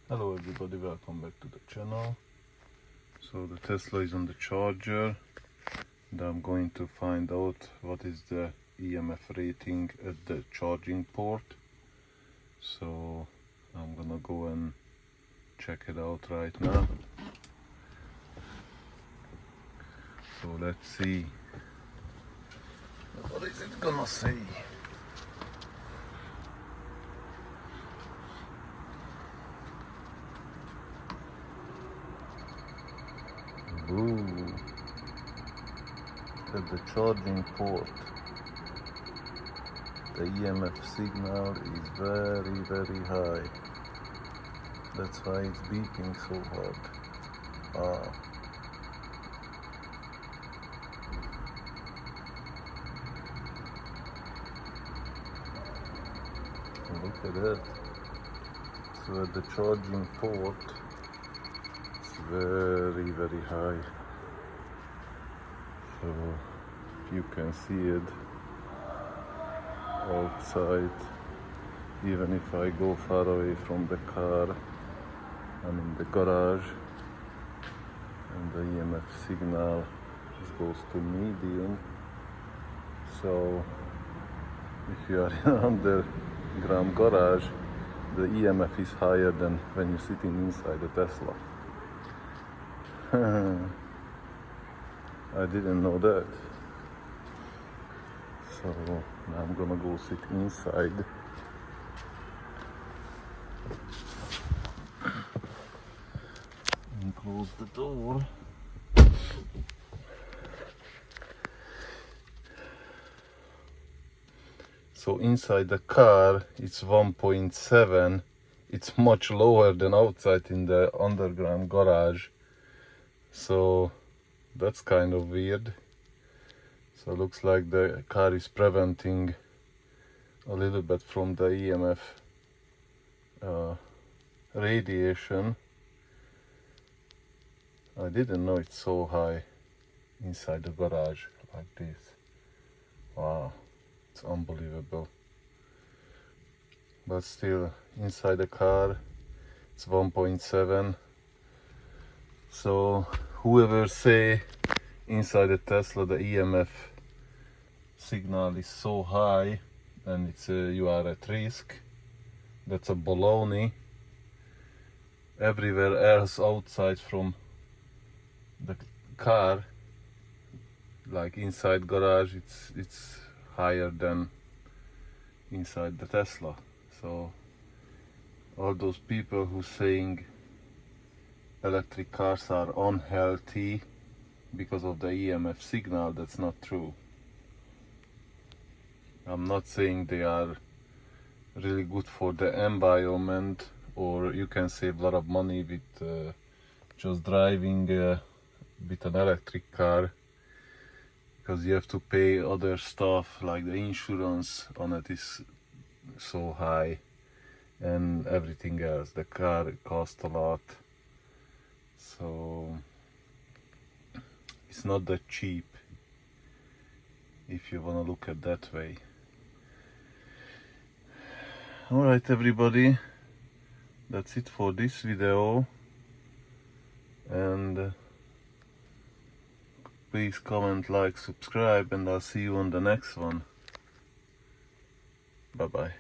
Hello everybody, welcome back to the channel. So the Tesla is on the charger and I'm going to find out what is the EMF rating at the charging port. So I'm gonna go and check it out right now. So let's see, what is it gonna say? Ooh, at the charging port, the EMF signal is very high. That's why it's beeping so hard. Wow. Look at that. So at the charging port, it's very high. So if you can see it outside, even if I go far away from the car, I'm in the garage and the EMF signal goes to medium. So if you are in an underground garage, the EMF is higher than when you're sitting inside the Tesla. I didn't know that. So now I'm gonna go sit inside. And close the door. So inside the car it's 1.7. It's much lower than outside in the underground garage. So that's kind of weird. So it looks like the car is preventing a little bit from the EMF radiation. I didn't know it's so high inside the garage like this. Wow, it's unbelievable. But still, inside the car it's 1.7. So whoever say inside the Tesla the EMF signal is so high and it's you are at risk, that's a baloney. Everywhere else outside from the car, like inside garage, it's higher than inside the Tesla. So all those people who saying electric cars are unhealthy because of the EMF signal, that's not true. I'm not saying they are really good for the environment, or you can save a lot of money with just driving with an electric car, because you have to pay other stuff like the insurance on it is so high and everything else. The car costs a lot, so it's not that cheap if you want to look at that way. Alright everybody, that's it for this video, and please comment, like, subscribe, and I'll see you on the next one. Bye bye.